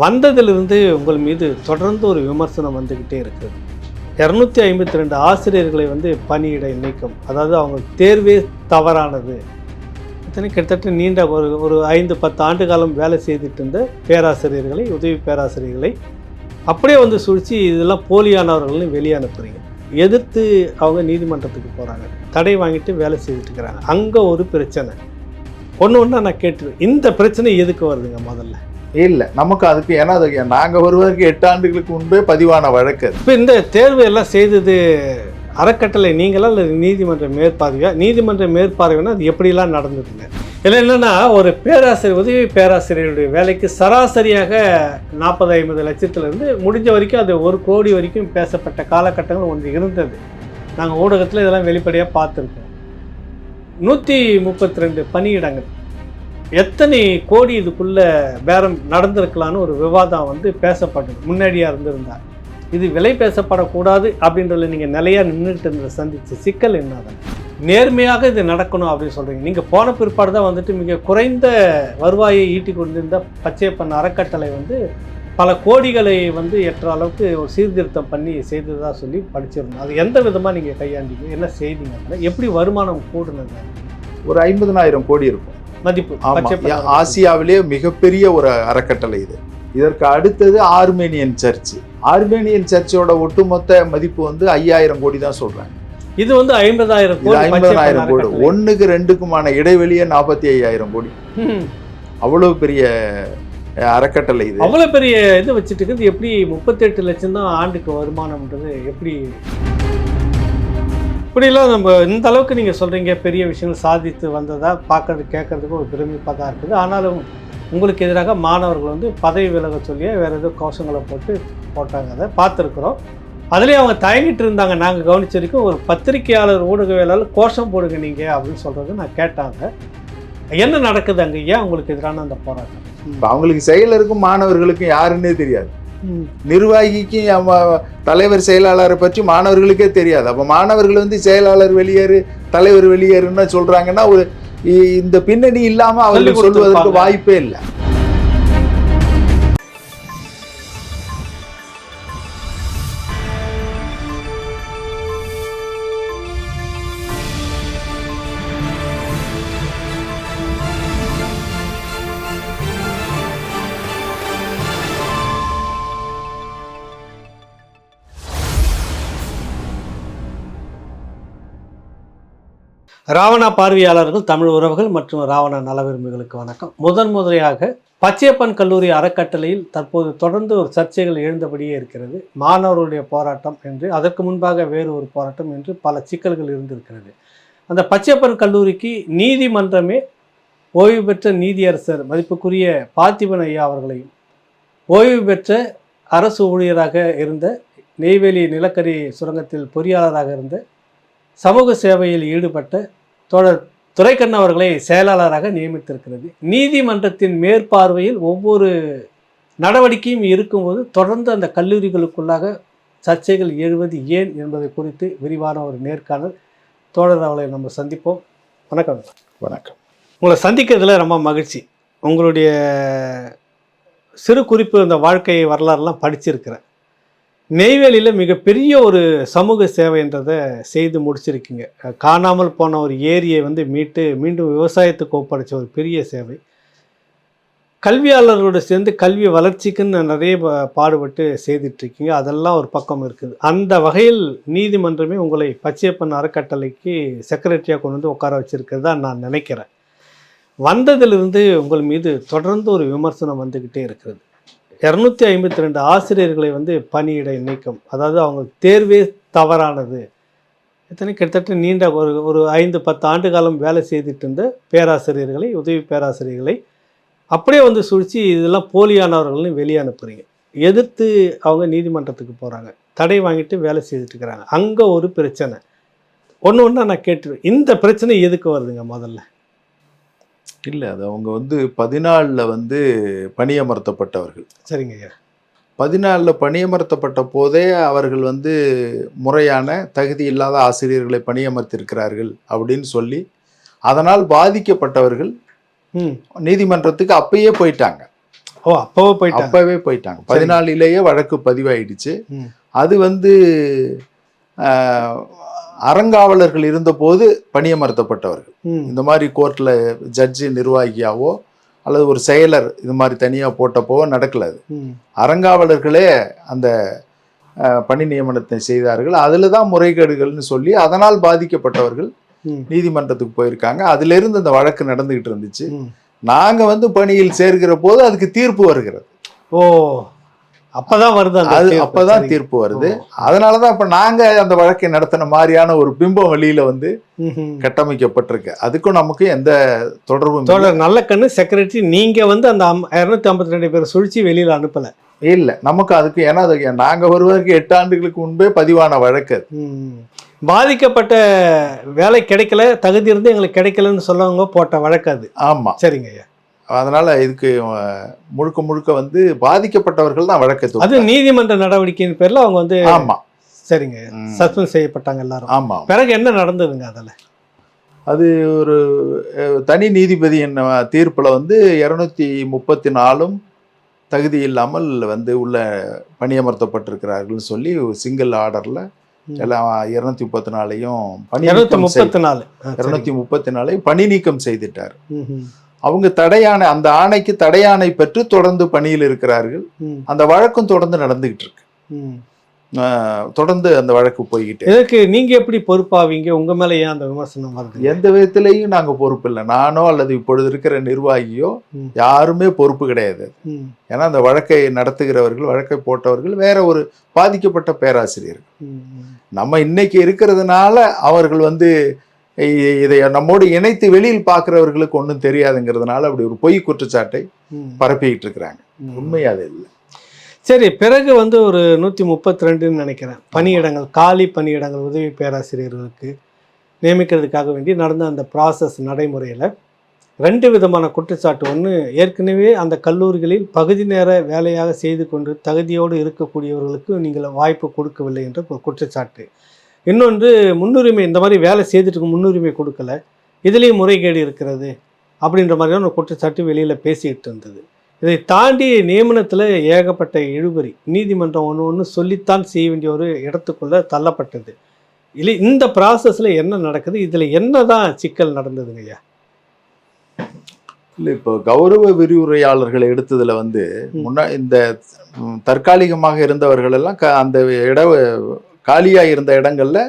வந்ததிலிருந்து உங்கள் மீது தொடர்ந்து ஒரு விமர்சனம் வந்துக்கிட்டே இருக்குது. 252 ஆசிரியர்களை பணியிட நீக்கம், அதாவது அவங்க தேர்வே தவறானது. இத்தனை கிட்டத்தட்ட நீண்ட ஒரு 5-10 ஆண்டு காலம் வேலை செய்துட்டு இருந்த பேராசிரியர்களை, உதவி பேராசிரியர்களை அப்படியே சுழிச்சு இதெல்லாம் போலியானவர்கள்னு வெளியே அனுப்புறீங்க. எதிர்த்து அவங்க நீதிமன்றத்துக்கு போகிறாங்க, தடை வாங்கிட்டு வேலை செய்துட்டு இருக்கிறாங்க. அங்கே ஒரு பிரச்சனை. ஒன்று நான் கேட்டுருவேன், இந்த பிரச்சனை எதுக்கு வருதுங்க? முதல்ல இல்லை, நமக்கு அதுக்கு ஏன்னா அதுக்கு நாங்கள் வருவதற்கு 8 ஆண்டுகளுக்கு முன்பே பதிவான வழக்கு. இப்போ இந்த தேர்வு எல்லாம் செய்தது அறக்கட்டளை நீங்களா இல்லை நீதிமன்ற மேற்பார்வையா? நீதிமன்ற மேற்பார்வைனா அது எப்படிலாம் நடந்ததுங்க? இல்லை என்னென்னா, ஒரு பேராசிரியர், உதவி பேராசிரியருடைய வேலைக்கு சராசரியாக 40-50 லட்சத்துலேருந்து முடிஞ்ச வரைக்கும் அது 1 கோடி வரைக்கும் பேசப்பட்ட காலகட்டங்கள் ஒன்று இருந்தது. நாங்கள் ஊடகத்தில் இதெல்லாம் வெளிப்படையாக பார்த்துருக்கோம். 132 பணியிடங்கள், எத்தனை கோடி இதுக்குள்ளே பேரம் நடந்திருக்கலான்னு ஒரு விவாதம் பேசப்பட்டது முன்னாடியாக இருந்திருந்தார். இது விலை பேசப்படக்கூடாது அப்படின்றத நீங்கள் நிலையாக நின்றுட்டு இருந்த சந்தித்த சிக்கல் என்னதான்? நேர்மையாக இது நடக்கணும் அப்படின்னு சொல்கிறீங்க. நீங்கள் போன பிற்பாடு தான் மிக குறைந்த வருவாயை ஈட்டி கொண்டிருந்த பச்சையப்பன் அறக்கட்டளை பல கோடிகளை எட்டுற அளவுக்கு ஒரு சீர்திருத்தம் பண்ணி செய்ததாக சொல்லி படிச்சிருந்தோம். அது எந்த விதமாக நீங்கள் கையாண்டீங்க? என்ன செய்தீங்க? எப்படி வருமானம் கூடுனது? ஒரு 50,000 கோடி இருக்கும் மதிப்பு. ஆசியாவிலே மிகப்பெரிய ஒரு அறக்கட்டளை இது. இதற்கு அடுத்தது ஆர்மேனியன் சர்ச்சு. ஆர்மேனியன் சர்ச்சோட ஒட்டுமொத்த மதிப்பு 5,000 கோடி தான் சொல்றாங்க. இது 50,000 கோடி. 50,000 கோடி. 1க்கு 2க்குமான இடைவெளியே 45,000 கோடி. அவ்வளவு பெரிய அறக்கட்டளை இது. அவ்வளவு பெரிய இது வச்சுட்டு இருக்குது. எப்படி 38 லட்சம் தான் ஆண்டுக்கு வருமானம்ன்றது? எப்படி இப்படிலாம் நம்ம இந்த அளவுக்கு நீங்கள் சொல்கிறீங்க, பெரிய விஷயங்கள் சாதித்து வந்ததா பார்க்கறது கேட்கறதுக்கு ஒரு பிரமிப்பாக தான் இருக்குது. ஆனாலும் உங்களுக்கு எதிராக மாணவர்கள் பதவி விலக சொல்லி வேறு ஏதோ கோஷங்களை போட்டாங்க. அதை பார்த்துருக்குறோம். அதுலேயும் அவங்க தயங்கிட்டு இருந்தாங்க. நாங்கள் கவனிச்ச வரைக்கும் ஒரு பத்திரிகையாளர், ஊடகவியலாளர் கோஷம் போடுங்க நீங்கள் அப்படின்னு சொல்கிறது நான் கேட்டாங்க. என்ன நடக்குது அங்கே? ஏன் உங்களுக்கு எதிரான அந்த போராட்டம்? இப்போ அவங்களுக்கு செயலருக்கும் மாணவர்களுக்கும் யாருன்னே தெரியாது. நிர்வாகிக்கும் தலைவர் செயலாளரை பற்றி மாணவர்களுக்கே தெரியாது. அப்போ மாணவர்கள் செயலாளர் வெளியேறு, தலைவர் வெளியேறுன்னு சொல்றாங்கன்னா ஒரு இந்த பின்னணி இல்லாம அவர்கள் சொல்வதற்கு வாய்ப்பே இல்லை. ராவணா பார்வையாளர்கள், தமிழ் உறவுகள் மற்றும் ராவணா நல விரும்புகளுக்கு வணக்கம். முதன்முறையாக பச்சையப்பன் கல்லூரி அறக்கட்டளையில் தற்போது தொடர்ந்து ஒரு சர்ச்சைகள் எழுந்தபடியே இருக்கிறது. மாணவர்களுடைய போராட்டம் என்று, அதற்கு முன்பாக வேறு ஒரு போராட்டம் என்று பல சிக்கல்கள் இருந்திருக்கிறது. அந்த பச்சையப்பன் கல்லூரிக்கு நீதிமன்றமே ஓய்வு பெற்ற நீதியரசர் மதிப்புக்குரிய பார்த்திபன் ஐயா அவர்களையும், ஓய்வு பெற்ற அரசு ஊழியராக இருந்த நெய்வேலி நிலக்கரி சுரங்கத்தில் பொறியாளராக இருந்த சமூக சேவையில் ஈடுபட்ட தோழர் துரைக்கண்ணு அவர்களை செயலாளராக நியமித்திருக்கிறது. நீதிமன்றத்தின் மேற்பார்வையில் ஒவ்வொரு நடவடிக்கையும் இருக்கும்போது தொடர்ந்து அந்த கல்லூரிகளுக்குள்ளாக சர்ச்சைகள் எழுவது ஏன் என்பதை குறித்து விரிவான ஒரு நேர்காணல். தோழர் அவர்களை நம்ம சந்திப்போம். வணக்கம். வணக்கம். உங்களை சந்திக்கிறதுல ரொம்ப மகிழ்ச்சி. உங்களுடைய சிறு குறிப்பு, இந்த வாழ்க்கை வரலாறுலாம் படிச்சிருக்கிறேன். நெய்வேலியில் மிகப்பெரிய ஒரு சமூக சேவைன்றதை செய்து முடிச்சிருக்கீங்க. காணாமல் போன ஒரு ஏரியை மீட்டு மீண்டும் விவசாயத்துக்கு ஒப்படைச்ச ஒரு பெரிய சேவை. கல்வியாளர்களோடு சேர்ந்து கல்வி வளர்ச்சிக்குன்னு நிறைய பாடுபட்டு செய்துட்ருக்கீங்க. அதெல்லாம் ஒரு பக்கம் இருக்குது. அந்த வகையில் நீதிமன்றமே உங்களை பச்சையப்பன் அறக்கட்டளைக்கு செக்ரட்டரியாக கொண்டு உட்கார வச்சுருக்கிறதா நான் நினைக்கிறேன். வந்ததிலிருந்து உங்கள் மீது தொடர்ந்து ஒரு விமர்சனம் வந்துக்கிட்டே இருக்கிறது. 252 ஆசிரியர்களை பணியிட நீக்கம், அதாவது அவங்க தேர்வே தவறானது. இத்தனை கிட்டத்தட்ட நீண்ட ஒரு 5-10 ஆண்டு காலம் வேலை செய்துட்டு இருந்த பேராசிரியர்களை, உதவி பேராசிரியர்களை அப்படியே சுழிச்சு இதெல்லாம் போலியானவர்கள்னு வெளியே அனுப்புறீங்க. எதிர்த்து அவங்க நீதிமன்றத்துக்கு போகிறாங்க, தடை வாங்கிட்டு வேலை செய்துட்டு இருக்கிறாங்க. அங்கே ஒரு பிரச்சனை. ஒன்று நான் கேட்டுருவேன், இந்த பிரச்சனை எதுக்கு வருதுங்க? முதல்ல இல்லை, அது அவங்க 14 பணியமர்த்தப்பட்டவர்கள். சரிங்க ஐயா. 14 பணியமர்த்தப்பட்ட போதே அவர்கள் முறையான தகுதி இல்லாத ஆசிரியர்களை பணியமர்த்திருக்கிறார்கள் அப்படின்னு சொல்லி அதனால் பாதிக்கப்பட்டவர்கள் நீதிமன்றத்துக்கு அப்பயே போயிட்டாங்க. ஓ, அப்பவே போயிட்டாங்க. 14 வழக்கு பதிவாயிடுச்சு. அது வந்து அறங்காவலர்கள் இருந்தபோது பணியமர்த்தப்பட்டவர்கள். இந்த மாதிரி கோர்ட்ல ஜட்ஜி நிர்வாகியாவோ அல்லது ஒரு செயலர் இது மாதிரி தனியா போட்டப்போ நடக்கல. அது அறங்காவலர்களே அந்த பணி நியமனத்தை செய்தார்கள். அதுல தான் முறைகேடுகள்னு சொல்லி அதனால் பாதிக்கப்பட்டவர்கள் நீதிமன்றத்துக்கு போயிருக்காங்க. அதுல இருந்து அந்த வழக்கு நடந்துகிட்டு இருந்துச்சு. நாங்க வந்து பணியில் சேர்க்கிற போது அதுக்கு தீர்ப்பு வருகிறது. ஓ, அப்பதான் வருது, அப்பதான் தீர்ப்பு வருது. அதனாலதான் இப்ப நாங்க அந்த வழக்கை நடத்தின மாதிரியான ஒரு பிம்பம் வெளியில வந்து கட்டமைக்கப்பட்டிருக்கு. அதுக்கும் நமக்கு எந்த தொடர்பும் நல்ல கண்ணு செக்ரட்டரி நீங்க வந்து அந்த 252 பேர் சுழிச்சு வெளியில அனுப்பல இல்ல. நமக்கு அதுக்கு ஏன்னா நாங்க வருவதற்கு 8 ஆண்டுகளுக்கு முன்பே பதிவான வழக்கு. பாதிக்கப்பட்ட வேலை கிடைக்கல, தகுதி இருந்து எங்களுக்கு கிடைக்கலன்னு சொல்லவங்க போட்ட வழக்கு அது. ஆமா, சரிங்க ஐயா. அதனால இதுக்கு முழுக்க முழுக்க வந்து பாதிக்கப்பட்டவர்கள் தான் வழக்கை. அது நீதிமன்ற நடவடிக்கையின் பேர்ல அவங்க வந்து. ஆமா, சரிங்க, சஸ்பெண்ட் செய்யப்பட்டாங்க எல்லாரும். ஆமா. பிறகு என்ன நடந்ததுங்க அதுல? அது ஒரு தனி நீதிபதியின் தீர்ப்புல வந்து 234 தகுதி இல்லாமல் வந்து உள்ள பணியமர்த்தப்பட்டிருக்கிறார்கள் சொல்லி சிங்கிள் ஆர்டர்ல எல்லாம் 234 பணி நீக்கம் செய்துட்டார். அவங்க தடையானை, அந்த ஆணைக்கு தடையானை பெற்று தொடர்ந்து பணியில் இருக்கிறார்கள். அந்த வழக்கும் தொடர்ந்து நடந்துகிட்டு இருக்கு. தொடர்ந்து அந்த வழக்கு போய்கிட்டு. இதுக்கு நீங்க எப்படி பொறுப்பாவீங்க? உங்க மேல ஏன் அந்த விமர்சனம் வருது? எந்த விதத்திலையும் நாங்க பொறுப்பு இல்லை. நானோ அல்லது இப்பொழுது இருக்கிற நிர்வாகியோ யாருமே பொறுப்பு கிடையாது. ஏன்னா அந்த வழக்கை நடத்துகிறவர்கள், வழக்கை போட்டவர்கள் வேற ஒரு பாதிக்கப்பட்ட பேராசிரியர்கள். நம்ம இன்னைக்கு இருக்கிறதுனால அவர்கள் வந்து இதை நம்மோடு இணைத்து வெளியில் பார்க்கிறவர்களுக்கு ஒன்றும் தெரியாதுங்கிறதுனால அப்படி ஒரு பொய் குற்றச்சாட்டை பரப்பிக்கிட்டு இருக்கிறாங்க. உண்மையாது இல்லை. சரி, பிறகு வந்து ஒரு 132 நினைக்கிறேன் பணியிடங்கள், காலி பணியிடங்கள் உதவி பேராசிரியர்களுக்கு நியமிக்கிறதுக்காக வேண்டி நடந்த அந்த ப்ராசஸ் நடைமுறையில் 2 விதமான குற்றச்சாட்டு. ஒன்று, ஏற்கனவே அந்த கல்லூரிகளில் பகுதி நேர வேலையாக செய்து கொண்டு தகுதியோடு இருக்கக்கூடியவர்களுக்கு நீங்கள் வாய்ப்பு கொடுக்கவில்லை என்ற ஒரு குற்றச்சாட்டு. இன்னொன்று, முன்னுரிமை, இந்த மாதிரி வேலை செய்துட்டு முன்னுரிமை கொடுக்கல, இதுலேயும் முறைகேடு இருக்கிறது அப்படின்ற மாதிரியான ஒரு குற்றச்சாட்டு வெளியில் பேசிக்கிட்டு இருந்தது. இதை தாண்டி நியமனத்தில் ஏகப்பட்ட இழுபறி, நீதிமன்றம் ஒன்று சொல்லித்தான் செய்ய வேண்டிய ஒரு இடத்துக்குள்ளே தள்ளப்பட்டது. இல்லை, இந்த ப்ராசஸில் என்ன நடக்குது? இதில் என்ன தான் சிக்கல் நடந்ததுங்க ஐயா? இல்லை, இப்போ கௌரவ விரிவுரையாளர்களை எடுத்ததில் வந்து இந்த தற்காலிகமாக இருந்தவர்கள் எல்லாம் அந்த காலியாக இருந்த இடங்கள்ல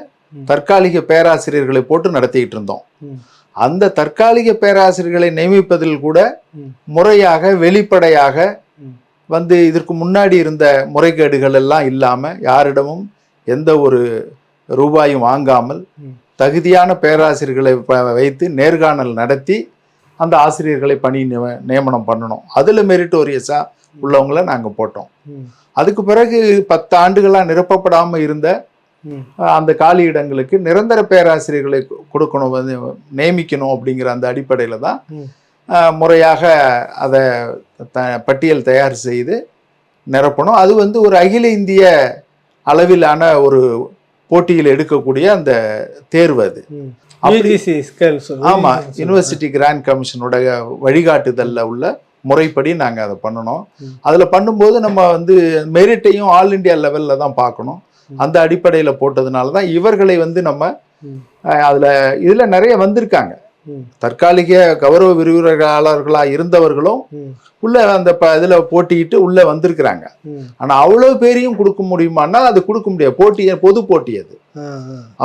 தற்காலிக பேராசிரியர்களை போட்டு நடத்திக்கிட்டு இருந்தோம். அந்த தற்காலிக பேராசிரியர்களை நியமிப்பதில் கூட முறையாக வெளிப்படையாக வந்து இதற்கு முன்னாடி இருந்த முறைகேடுகள் எல்லாம் இல்லாம, யாரிடமும் எந்த ஒரு ரூபாயும் வாங்காமல் தகுதியான பேராசிரியர்களை வைத்து நேர்காணல் நடத்தி அந்த ஆசிரியர்களை பணி நியமனம் பண்ணணும். அதுல மெரிட்டோரியஸா உள்ளவங்களை நாங்க போட்டோம். அதுக்கு பிறகு 10 ஆண்டுகளா நிரப்பப்படாம இருந்த அந்த காலி இடங்களுக்கு நிரந்தர பேராசிரியர்களை கொடுக்கணும், வந்து நியமிக்கணும் அப்படிங்கிற அந்த அடிப்படையில தான் முறையாக அதை பட்டியல் தயார் செய்து நிரப்பணும். அது வந்து ஒரு அகில இந்திய அளவிலான ஒரு போட்டியில் எடுக்கக்கூடிய அந்த தேர்வு. அது ஆமா, யூனிவர்சிட்டி கிராண்ட் கமிஷனோட வழிகாட்டுதல்ல உள்ள முறைப்படி நாங்க அதை பண்ணணும். அதுல பண்ணும்போது நம்ம வந்து மெரிட்டையும் ஆல் இண்டியா லெவல்ல தான் பார்க்கணும். அந்த அடிப்படையில போட்டதுனால தான் இவர்களை வந்து நம்ம இதுல நிறைய வந்திருக்காங்க. தற்காலிக கௌரவ விரிவுரையாளர்களா இருந்தவர்களும் உள்ள அந்த இதுல போட்டிட்டு உள்ள வந்திருக்கிறாங்க. ஆனா அவ்வளவு பேரையும் கொடுக்க முடியுமான்னா அது கொடுக்க முடியாது. போட்டிய பொது போட்டி அது.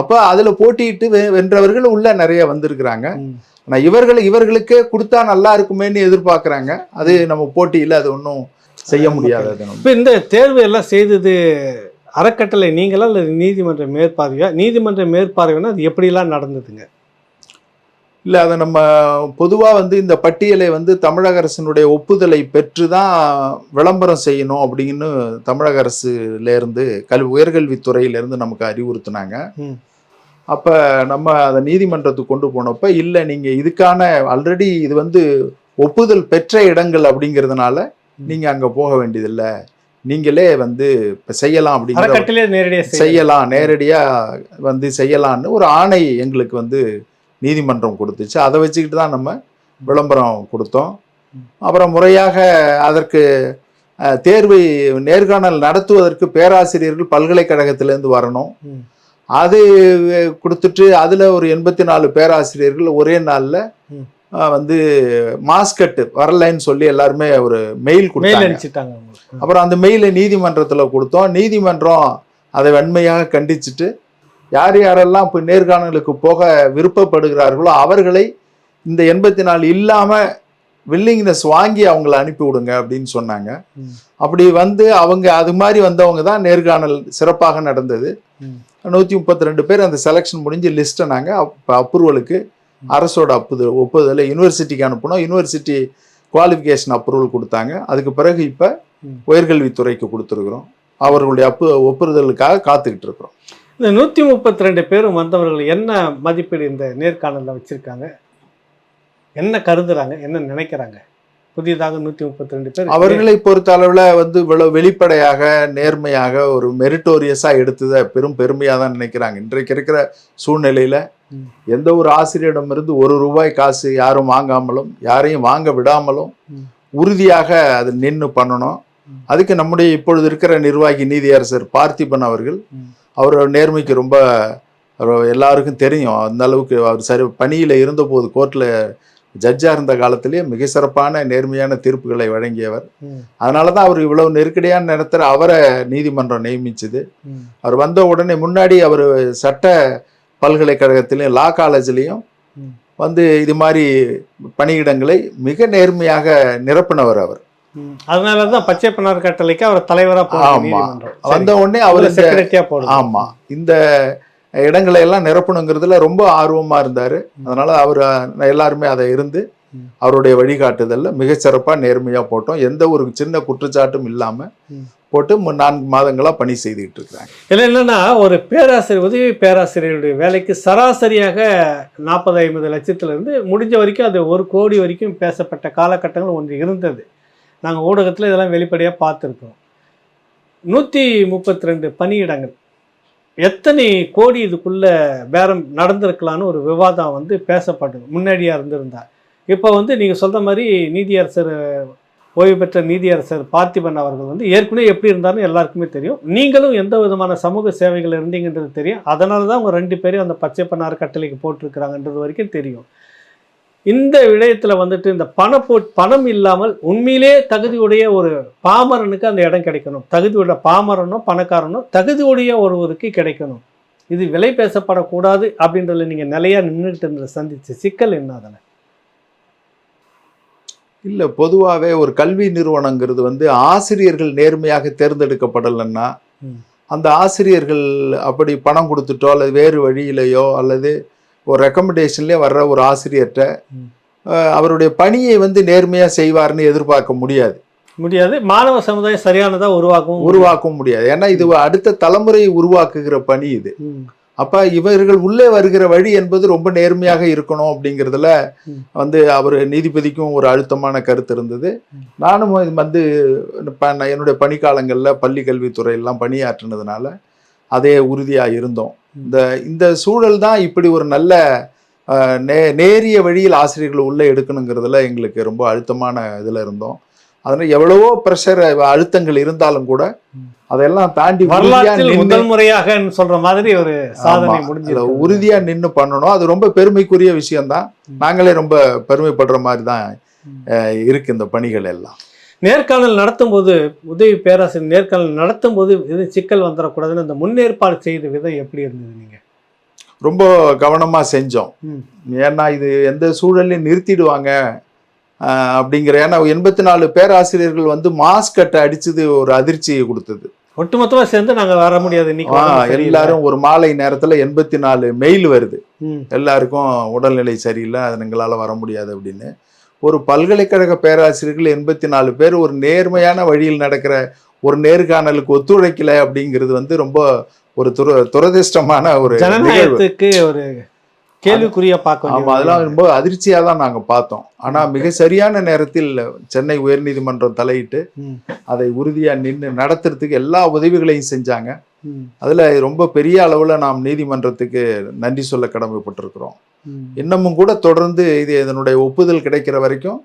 அப்ப அதுல போட்டிட்டு வென்றவர்கள் உள்ள நிறைய வந்திருக்கிறாங்க. ஆனா இவர்களுக்கே கொடுத்தா நல்லா இருக்குமேன்னு எதிர்பார்க்கறாங்க. அது நம்ம போட்டியில அது ஒன்றும் செய்ய முடியாது. இப்ப இந்த தேர்வு எல்லாம் செய்தது அறக்கட்டளை நீங்களா இல்லை நீதிமன்ற மேற்பார்வையா? நீதிமன்ற மேற்பார்வைனா அது எப்படிலாம் நடந்ததுங்க? இல்லை, அதை நம்ம பொதுவாக வந்து இந்த பட்டியலை வந்து தமிழக அரசினுடைய ஒப்புதலை பெற்று தான் விளம்பரம் செய்யணும் அப்படின்னு தமிழக அரசுலேருந்து உயர்கல்வித்துறையிலேருந்து நமக்கு அறிவுறுத்தினாங்க. அப்போ நம்ம அதை நீதிமன்றத்துக்கு கொண்டு போனப்போ, இல்லை நீங்கள் இதுக்கான ஆல்ரெடி இது வந்து ஒப்புதல் பெற்ற இடங்கள் அப்படிங்கிறதுனால நீங்கள் அங்கே போக வேண்டியதில்லை, நீங்களே வந்து இப்போ செய்யலாம் அப்படிங்கிற செய்யலாம், நேரடியாக வந்து செய்யலான்னு ஒரு ஆணை எங்களுக்கு வந்து நீதிமன்றம் கொடுத்துச்சு. அதை வச்சுக்கிட்டு தான் நம்ம விளம்பரம் கொடுத்தோம். அப்புறம் முறையாக அதற்கு தேர்வை நேர்காணல் நடத்துவதற்கு பேராசிரியர்கள் பல்கலைக்கழகத்திலேருந்து வரணும். அது கொடுத்துட்டு அதில் ஒரு 84 பேராசிரியர்கள் ஒரே நாளில் வந்து மாஸ்கட்டு வரலைன்னு சொல்லி எல்லாருமே ஒரு மெயில் கொடுத்தாங்க. அப்புறம் அந்த மெயிலை நீதிமன்றத்தில் கொடுத்தோம். நீதிமன்றம் அதை வன்மையாக கண்டிச்சுட்டு யார் யாரெல்லாம் இப்போ நேர்காணலுக்கு போக விருப்பப்படுகிறார்களோ அவர்களை இந்த 84 இல்லாமல் வில்லிங்னஸ் வாங்கி அவங்கள அனுப்பி விடுங்க அப்படின்னு சொன்னாங்க. அப்படி வந்து அவங்க அது மாதிரி வந்தவங்க தான் நேர்காணல் சிறப்பாக நடந்தது. 132 பேர் அந்த செலெக்ஷன் முடிஞ்சு லிஸ்ட்டை நாங்கள் அப்ரூவலுக்கு அரசோட ஒப்புதலை யூனிவர்சிட்டிக்கு அனுப்பினோம். யூனிவர்சிட்டி குவாலிஃபிகேஷன் அப்ரூவல் கொடுத்தாங்க. அதுக்கு பிறகு இப்போ உயர்கல்வித்துறைக்கு கொடுத்துருக்குறோம். அவர்களுடைய ஒப்புதலுக்காக காத்துக்கிட்டு இருக்கிறோம். இந்த 132 பேரும் வந்தவர்கள் என்ன மதிப்பீடு இந்த நேர்காணலில் வச்சுருக்காங்க, என்ன கருதுறாங்க, என்ன நினைக்கிறாங்க? புதியதாக 132 பேர் அவர்களை பொறுத்த அளவில் வந்து இவ்வளவு வெளிப்படையாக நேர்மையாக ஒரு மெரிட்டோரியஸாக எடுத்ததை பெரும் பெருமையாக தான் நினைக்கிறாங்க. இன்றைக்கு இருக்கிற சூழ்நிலையில் எந்த ஒரு ஆசிரியரிடமிருந்து ₹1 காசு யாரும் வாங்காமலும் யாரையும் வாங்க விடாமலும் உறுதியாக அது நின்று பண்ணணும். அதுக்கு நம்முடைய இப்பொழுது இருக்கிற நிர்வாகி நீதியரசர் பார்த்திபன் அவர்கள் அவரோட நேர்மைக்கு ரொம்ப எல்லாருக்கும் தெரியும். அந்த அளவுக்கு அவர் பணியில் இருந்தபோது கோர்ட்டில் ஜட்ஜாக இருந்த காலத்திலேயே மிக சிறப்பான நேர்மையான தீர்ப்புகளை வழங்கியவர். அதனால தான் அவர் இவ்வளவு நெருக்கடியான நேரத்தில் அவரை நீதிமன்றம் நியமிச்சது. அவர் வந்த உடனே முன்னாடி அவர் சட்ட பல்கலைக்கழகத்திலையும் லா காலேஜ்லேயும் வந்து இது மாதிரி பணியிடங்களை மிக நேர்மையாக நிரப்பினவர் அவர். அதனால தான் பச்சையப்பனார் கட்டளைக்கு அவர் தலைவராக வந்த உடனே அவர் செக்ரட்டரியா போடுறார். ஆமாம், இந்த இடங்களை எல்லாம் நிரப்பணுங்கிறதுல ரொம்ப ஆர்வமா இருந்தாரு. அதனால அவர் எல்லாருமே அதை இருந்து அவருடைய வழிகாட்டுதல்ல மிகச்சிறப்பா நேர்மையா போட்டோம். எந்த ஒரு சின்ன குற்றச்சாட்டும் இல்லாம போட்டு 4 மாதங்களா பணி செய்துகிட்டு இருக்கிறாங்க. இதில் என்னன்னா, ஒரு பேராசிரியர் உதவி பேராசிரியருடைய வேலைக்கு சராசரியாக 40-50 லட்சத்திலிருந்து முடிஞ்ச வரைக்கும் அது 1 கோடி வரைக்கும் பேசப்பட்ட காலகட்டங்கள் ஒன்று இருந்தது. நாங்கள் ஊடகத்தில் இதெல்லாம் வெளிப்படையாக பார்த்துருக்கோம். 132 பணியிடங்கள் எத்தனை கோடி இதுக்குள்ள பேரம் நடந்திருக்கலான்னு ஒரு விவாதம் வந்து பேசப்பட்டது முன்னாடியாக இருந்திருந்தா. இப்போ வந்து நீங்கள் சொல்கிற மாதிரி நீதியரசர் ஓய்வு பெற்ற நீதியரசர் பார்த்திபன் அவர்கள் வந்து ஏற்கனவே எப்படி இருந்தாலும் எல்லாருக்குமே தெரியும். நீங்களும் எந்த விதமான சமூக சேவைகள் இருந்தீங்கன்றது தெரியும். அதனால தான் அவங்க 2 பேரும் அந்த பச்சைப்பனார் கட்டளைக்கு போட்டிருக்கிறாங்கன்றது வரைக்கும் தெரியும். இந்த விடயத்தில் வந்துட்டு இந்த பணம் இல்லாமல் உண்மையிலே தகுதியுடைய ஒரு பாமரனுக்கு அந்த இடம் கிடைக்கணும். தகுதியுடைய பாமரனோ பணக்காரனோ தகுதியுடைய ஒருவருக்கு கிடைக்கணும். இது விலை பேசப்படக்கூடாது அப்படின்றதுல நீங்கள் நிலையாக நின்றுட்டு இருந்த சந்திச்ச சிக்கல் என்ன? அதில் இல்லை, பொதுவாகவே ஒரு கல்வி நிறுவனங்கிறது வந்து ஆசிரியர்கள் நேர்மையாக தேர்ந்தெடுக்கப்படலைன்னா அந்த ஆசிரியர்கள் அப்படி பணம் கொடுத்துட்டோ அல்லது வேறு வழியிலையோ அல்லது ஒரு ரெக்கமெண்டேஷன்லேயே வர்ற ஒரு ஆசிரியர்கிட்ட அவருடைய பணியை வந்து நேர்மையாக செய்வார்னு எதிர்பார்க்க முடியாது. மாணவ சமுதாயம் சரியானதாக உருவாக்கவும் முடியாது. ஏன்னா இது அடுத்த தலைமுறையை உருவாக்குகிற பணி இது. அப்போ இவர்கள் உள்ளே வருகிற வழி என்பது ரொம்ப நேர்மையாக இருக்கணும் அப்படிங்கிறதுல வந்து அவர் நீதிபதிக்கும் ஒரு அழுத்தமான கருத்து இருந்தது. நானும் வந்து என்னுடைய பணிக்காலங்களில் பள்ளி கல்வித்துறையெல்லாம் பணியாற்றினதுனால அதே உறுதியாக இருந்தோம். இந்த சூழல் தான் இப்படி ஒரு நல்ல நேரிய வழியில் ஆசிரியர்கள் உள்ளே எடுக்கணுங்கிறதுல எங்களுக்கு ரொம்ப அழுத்தமான இதில் இருந்தோம். அதனால் எவ்வளவோ ப்ரெஷர் அழுத்தங்கள் இருந்தாலும் கூட அதெல்லாம் தாண்டி முதல் முறையாக சொல்ற மாதிரி ஒரு சாதனை முடிஞ்சு உறுதியா நின்று பண்ணணும். அது ரொம்ப பெருமைக்குரிய விஷயம்தான். நாங்களே ரொம்ப பெருமைப்படுற மாதிரி தான் இருக்கு இந்த பணிகள் எல்லாம். நேர்காணல் நடத்தும் போது உதவி பேராசிரியர் நேர்காணல் நடத்தும் போது எது சிக்கல் வந்துடக்கூடாதுன்னு அந்த முன்னேற்பாடு செய்த விதம் எப்படி இருந்தது? நீங்க ரொம்ப கவனமா செஞ்சோம். ஏன்னா இது எந்த சூழலையும் நிறுத்திடுவாங்க அப்படிங்கிற. ஏன்னா 84 பேராசிரியர்கள் வந்து மாஸ்கட்டை அடிச்சது ஒரு அதிர்ச்சியை கொடுத்தது. ஒட்டுமொத்தமா சேர்ந்து நாங்க வர முடியாது. எல்லாரும் ஒரு மாலை நேரத்துல 84 மெயில் வருது. எல்லாருக்கும் உடல்நிலை சரியில்லை, அது எங்களால வர முடியாது அப்படின்னு. ஒரு பல்கலைக்கழக பேராசிரியர்கள் 84 பேர் ஒரு நேர்மையான வழியில் நடக்கிற ஒரு நேர்காணலுக்கு ஒத்துழைக்கல அப்படிங்கிறது வந்து ரொம்ப ஒரு துரதிர்ஷ்டமான ஒரு ஜனநாயகத்துக்கு ஒரு கேள்விக்குறியா பார்க்க. ஆமா, அதெல்லாம் ரொம்ப அதிர்ச்சியா தான் நாங்க பார்த்தோம். ஆனா மிக சரியான நேரத்தில் சென்னை உயர்நீதிமன்றம் தலையிட்டு அதை உறுதியா நின்று நடத்துறதுக்கு எல்லா உதவிகளையும் செஞ்சாங்க. அதுல ரொம்ப பெரிய அளவுல நாம் நீதிமன்றத்துக்கு நன்றி சொல்ல கடமைப்பட்டிருக்கிறோம். இன்னமும் கூட தொடர்ந்து இதனுடைய ஒப்புதல் கிடைக்கிற வரைக்கும்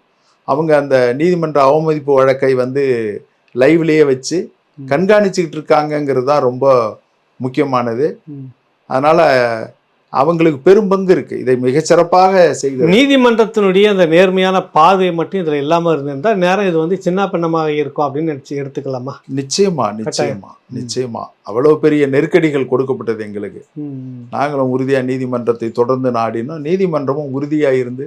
அவங்க அந்த நீதிமன்ற அவமதிப்பு வழக்கை வந்து லைவ்லேயே வச்சு கண்காணிச்சுக்கிட்டு இருக்காங்கங்கிறது தான் ரொம்ப முக்கியமானது. அதனால அவங்களுக்கு பெரும் பங்கு இருக்கு இதை மிகச்சிறப்பாக செய்து. நீதிமன்றத்தினுடைய அந்த நேர்மையான பார்வை மட்டும் இதுல இல்லாம இருந்திருந்தா நேரம் இது வந்து சின்ன பின்னமாக இருக்கும் அப்படின்னு நினைச்சு எடுத்துக்கலாமா? நிச்சயமா நிச்சயமா நிச்சயமா. அவ்வளவு பெரிய நெருக்கடிகள் கொடுக்கப்பட்டது எங்களுக்கு. நாங்களும் உறுதியா நீதிமன்றத்தை தொடர்ந்து நாடினோம். நீதிமன்றமும் உறுதியா இருந்து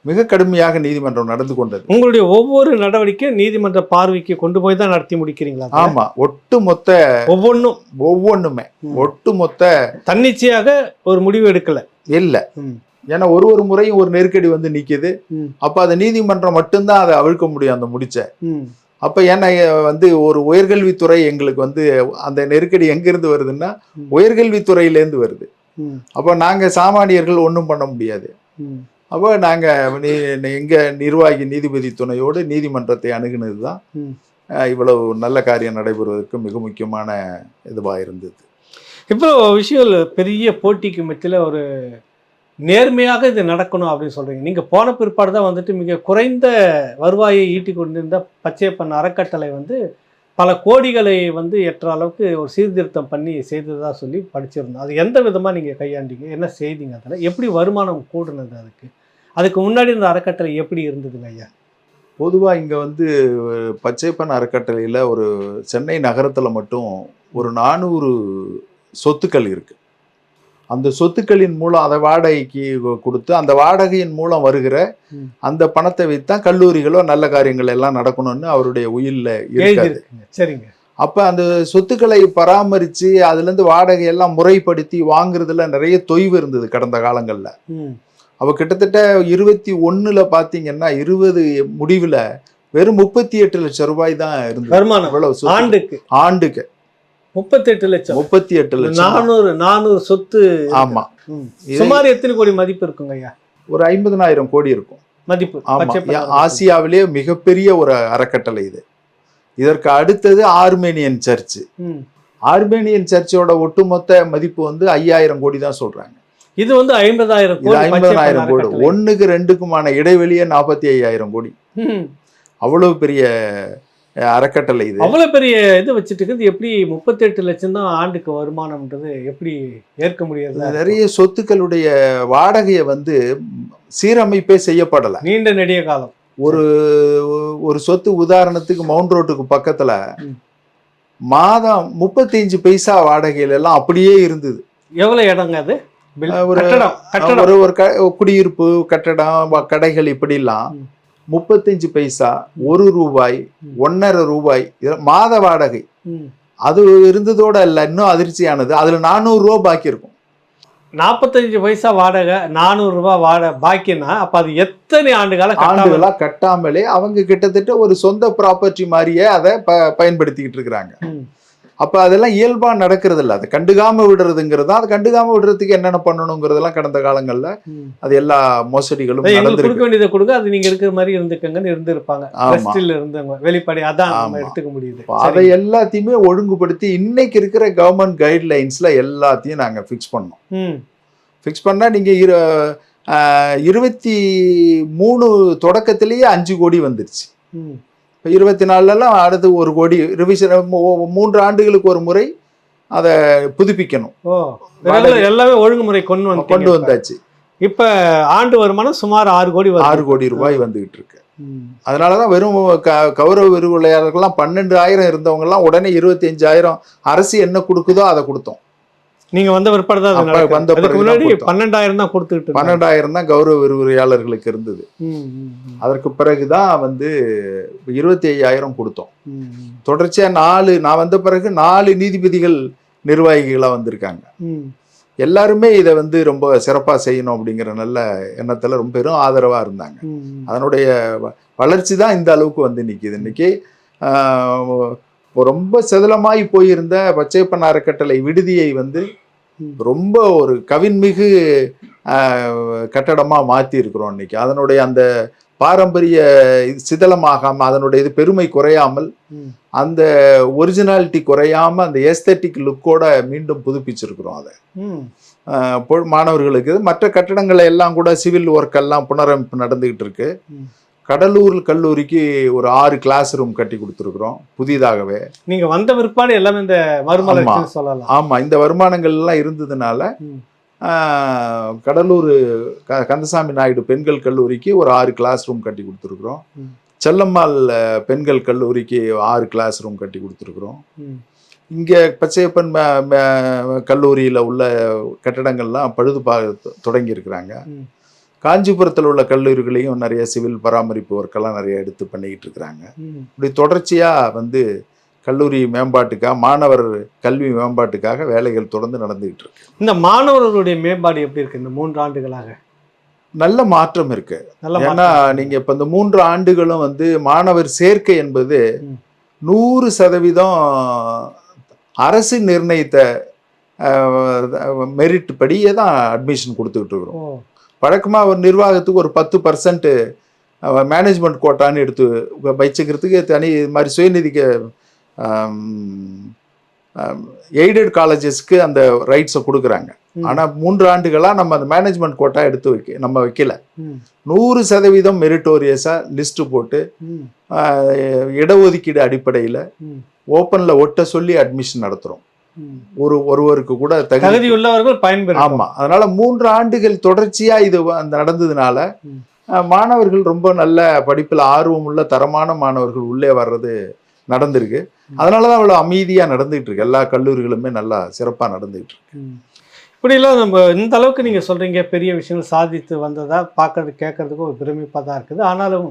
மிக கடுமையாக நீதிமன்றம் நடந்து கொண்டது. உங்களுடைய ஒவ்வொரு நடவடிக்கையும் நீதிமன்ற பார்வைக்கு கொண்டு போய் தான் நடத்தி முடிக்கிறீங்களா? ஆமா, ஒட்டுமொத்த ஒவ்வொன்றுமே ஒட்டுமொத்த தன்னிச்சையாக ஒரு முடிவு எடுக்கல இல்ல. ஏன்னா ஒரு முறையும் ஒரு நெருக்கடி வந்து நிக்குது. அப்ப அந்த நீதிமன்றம் மட்டும்தான் அதை அவிழ்க்க முடியும் அந்த முடிச்ச. அப்ப ஏன்னா வந்து ஒரு உயர்கல்வித்துறை எங்களுக்கு வந்து அந்த நெருக்கடி எங்கிருந்து வருதுன்னா உயர்கல்வித்துறையிலேருந்து வருது. அப்ப நாங்க சாமானியர்கள் ஒன்றும் பண்ண முடியாது. அப்போ நாங்கள் எங்கள் நிர்வாகி நீதிபதி துணையோடு நீதிமன்றத்தை அணுகினது தான் இவ்வளவு நல்ல காரியம் நடைபெறுவதற்கு மிக முக்கியமான இதுவாக இருந்தது. இப்போ விஷயம் பெரிய போட்டிக்கு மத்தியில் ஒரு நேர்மையாக இது நடக்கணும் அப்படின்னு சொல்கிறீங்க. நீங்கள் போன பிற்பாடு தான் வந்துட்டு மிக குறைந்த வருவாயை ஈட்டி கொண்டிருந்த பச்சையப்பன் அறக்கட்டளை வந்து பல கோடிகளை வந்து எட்டுற அளவுக்கு ஒரு சீர்திருத்தம் பண்ணி செய்ததாக சொல்லி படிச்சிருந்தோம். அது எந்த விதமாக நீங்கள் கையாண்டீங்க? என்ன செய்தீங்க? அதில் எப்படி வருமானம் கூடுனது? அதுக்கு முன்னாடி இந்த அறக்கட்டளை எப்படி இருந்ததுங்க ஐயா? பொதுவாக இங்கே வந்து பச்சையப்பன் அறக்கட்டளையில் ஒரு சென்னை நகரத்தில் மட்டும் ஒரு 400 சொத்துக்கள் இருக்குது. அந்த சொத்துக்களின் மூலம் அதை வாடகைக்கு கொடுத்து அந்த வாடகையின் மூலம் வருகிற அந்த பணத்தை வைத்தான் கல்லூரிகளோ நல்ல காரியங்கள் எல்லாம் நடக்கணும்னு அவருடைய உயிரில் இருக்காது. சரிங்க. அப்போ அந்த சொத்துக்களை பராமரித்து அதுலேருந்து வாடகையெல்லாம் முறைப்படுத்தி வாங்குறதுல நிறைய தொய்வு இருந்தது கடந்த காலங்களில். அப்போ கிட்டத்தட்ட 21 பார்த்தீங்கன்னா 20 முடிவில் வெறும் 38 லட்சம் ரூபாய் தான் இருந்தது வருமானம். ஆண்டுக்கு 38 லட்சம். 38 லட்சம். 400 சொத்து. ஆமா. சுமார் எத்தனை கோடி மதிப்பு இருக்குங்க ஐயா? ஒரு 50,000 கோடி இருக்கும் மதிப்பு. ஆசியாவிலே மிகப்பெரிய ஒரு அறக்கட்டளை இது. இதற்கு அடுத்தது ஆர்மேனியன் சர்ச். ஆர்மேனியன் சர்ச்சோட ஒட்டுமொத்த மதிப்பு வந்து 5,000 கோடி தான் சொல்றாங்க. இது வந்து 50,000 கோடி. 1க்கு 2க்குமான இடைவெளியே 45,000 கோடி. அவ்வளவு பெரிய அறக்கட்டளை இது. அவ்வளவு பெரிய இது வச்சுட்டு இருக்குது. எப்படி 38 லட்சம் தான் ஆண்டுக்கு வருமானம்ன்றது எப்படி ஏற்க முடியாது? நிறைய சொத்துக்களுடைய வாடகையை வந்து சீரமைப்பே செய்யப்படலை நீண்ட நெடிய காலம். ஒரு சொத்து உதாரணத்துக்கு மவுண்ட் ரோட்டுக்கு பக்கத்துல மாதம் 35 பைசா வாடகையில எல்லாம் அப்படியே இருந்தது. எவ்வளவு இடங்க அது? ஒரு குடியிருப்பு கட்டடம் கடைகள் இப்படிலாம் 35 பைசா, 1 ரூபாய், 1.5 ரூபாய் மாத வாடகை. அது இருந்ததோட இல்ல, இன்னும் அதிர்ச்சியானது அதுல 400 ரூபா பாக்கி இருக்கும். 45 பைசா வாடகை, 400 ரூபாய் வாடகை பாக்கினா அப்ப அது எத்தனை ஆண்டுகளா கட்டாமலே அவங்க கிட்டத்தட்ட ஒரு சொந்த ப்ராப்பர்ட்டி மாதிரியே அதை பயன்படுத்திக்கிட்டு இருக்கிறாங்க. அப்ப அதெல்லாம் இயல்பா நடக்கிறது இல்லை. அதை கண்டுகாம விடுறதுங்கிறது தான். அது கண்டுகாம விடுறதுக்கு என்னென்ன பண்ணணுங்கிறதெல்லாம் கடந்த காலங்கள்ல அது எல்லா மோசடிகளும் கொடுக்க வேண்டியதை கொடுக்க, அது நீங்க இருக்கிற மாதிரி இருந்துக்கங்கன்னு இருந்திருப்பாங்க. வெளிப்படை அதான் நம்ம எடுத்துக்க முடியுது. அதை எல்லாத்தையுமே ஒழுங்குபடுத்தி இன்னைக்கு இருக்கிற கவர்மெண்ட் கைட்லைன்ஸ்ல எல்லாத்தையும் நாங்க ஃபிக்ஸ் பண்ணோம். ஃபிக்ஸ் பண்ணா நீங்க 23 தொடக்கத்திலேயே 5 கோடி வந்துருச்சு. 24 அடுத்து 1 கோடி ரிவிஷன். 3 ஆண்டுகளுக்கு ஒரு முறை அதை புதுப்பிக்கணும். எல்லாமே ஒழுங்குமுறை கொண்டு வந்தாச்சு. இப்ப ஆண்டு வருமானம் சுமார் 6 கோடி ரூபாய் வந்துகிட்டு இருக்கு. அதனாலதான் வெறும் கௌரவ விரிவுரையாளர்கள்லாம் 12,000 இருந்தவங்க எல்லாம் உடனே 25,000 அரசு என்ன கொடுக்குதோ அதை கொடுத்தோம். நீங்க வந்த பிற்பாடு தான் 12,000 தான் கொடுத்துட்டு 12,000 தான் கௌரவ விரிவுரையாளர்களுக்கு இருந்தது. அதற்கு பிறகுதான் வந்து 25,000 கொடுத்தோம். தொடர்ச்சியா நான் வந்த பிறகு 4 நீதிபதிகள் நிர்வாகிகளா வந்திருக்காங்க. எல்லாருமே இதை வந்து ரொம்ப சிறப்பா செய்யணும் அப்படிங்கிற நல்ல எண்ணத்துல ரொம்ப பெரும் ஆதரவா இருந்தாங்க. அதனுடைய வளர்ச்சி தான் இந்த அளவுக்கு வந்து நிக்குது. இன்னைக்கு ரொம்ப செதலமாய் போயிருந்த பச்சையப்பன் அறக்கட்டளை விடுதியை வந்து ரொம்ப ஒரு கவின்மிகு கட்டடமா மாத்தி இருக்கிறோம் இன்னைக்கு. அதனுடைய அந்த பாரம்பரிய சிதலமாகாம, அதனுடைய இது பெருமை குறையாமல், அந்த ஒரிஜினாலிட்டி குறையாம, அந்த ஏஸ்தட்டிக் லுக்கோட மீண்டும் புதுப்பிச்சிருக்கிறோம். அதை மாணவர்களுக்கு மற்ற கட்டடங்களை எல்லாம் கூட சிவில் ஒர்க் எல்லாம் புனரமைப்பு நடந்துகிட்டு இருக்கு. கடலூர் கல்லூரிக்கு ஒரு 6 கிளாஸ் ரூம் கட்டி கொடுத்துருக்குறோம் புதிதாகவே. நீங்க வந்த பிற்பாடு எல்லாமே இந்த மறுமலர்ச்சி சொல்லலாம். ஆமா, இந்த வருமானங்கள் எல்லாம் இருந்ததுனால கடலூர் கந்தசாமி நாயுடு பெண்கள் கல்லூரிக்கு ஒரு 6 கிளாஸ் ரூம் கட்டி கொடுத்துருக்குறோம். செல்லம்மாள் பெண்கள் கல்லூரிக்கு 6 கிளாஸ் ரூம் கட்டி கொடுத்துருக்குறோம். இங்கே பச்சையப்பன் கல்லூரியில் உள்ள கட்டடங்கள்லாம் பழுது தொடங்கி இருக்கிறாங்க. காஞ்சிபுரத்தில் உள்ள கல்லூரிகளையும் நிறைய சிவில் பராமரிப்பு ஒர்க்கெல்லாம் நிறைய எடுத்து பண்ணிக்கிட்டு இருக்கிறாங்க. இப்படி தொடர்ச்சியாக கல்லூரி மேம்பாட்டுக்காக, மாணவர் கல்வி மேம்பாட்டுக்காக வேலைகள் தொடர்ந்து நடந்துகிட்டு இருக்கு. இந்த மாணவர்களுடைய மேம்பாடு எப்படி இருக்கு இந்த 3 ஆண்டுகளாக? நல்ல மாற்றம் இருக்கு. ஏன்னா நீங்க இப்ப இந்த 3 ஆண்டுகளும் மாணவர் சேர்க்கை என்பது 100% அரசு நிர்ணயித்த மெரிட் படியே தான் அட்மிஷன் கொடுத்துக்கிட்டு இருக்கிறோம். வழக்கமாக ஒரு நிர்வாகத்துக்கு ஒரு 10% மேனேஜ்மெண்ட் கோட்டான்னு எடுத்து வச்சுக்கிறதுக்கு தனி மாதிரி சுயநிதிக்கு எய்டட் காலேஜஸ்க்கு அந்த ரைட்ஸை கொடுக்குறாங்க. ஆனால் 3 ஆண்டுகளாக நம்ம அந்த மேனேஜ்மெண்ட் கோட்டா எடுத்து நம்ம வைக்கல. 100% மெரிட்டோரியஸாக லிஸ்ட்டு போட்டு இடஒதுக்கீடு அடிப்படையில் ஓப்பனில் ஒட்ட சொல்லி அட்மிஷன் நடத்துகிறோம். ஒருவருக்கு கூட தகுதி உள்ளவர்கள் பயன்பெறும். ஆமா, அதனால 3 ஆண்டுகள் தொடர்ச்சியா இது நடந்ததுனால மாணவர்கள் ரொம்ப நல்ல படிப்புல ஆர்வம் உள்ள தரமான மாணவர்கள் உள்ளே வர்றது நடந்திருக்கு. அதனாலதான் அவ்வளவு அமைதியா நடந்துகிட்டு இருக்கு. எல்லா கல்லூரிகளுமே நல்லா சிறப்பா நடந்துகிட்டு இருக்கு. இப்படிலாம் நம்ம இந்த அளவுக்கு நீங்க சொல்றீங்க, பெரிய விஷயங்கள் சாதித்து வந்ததா பார்க்கறது கேட்கறதுக்கு ஒரு பிரமிப்பா தான் இருக்குது. ஆனாலும்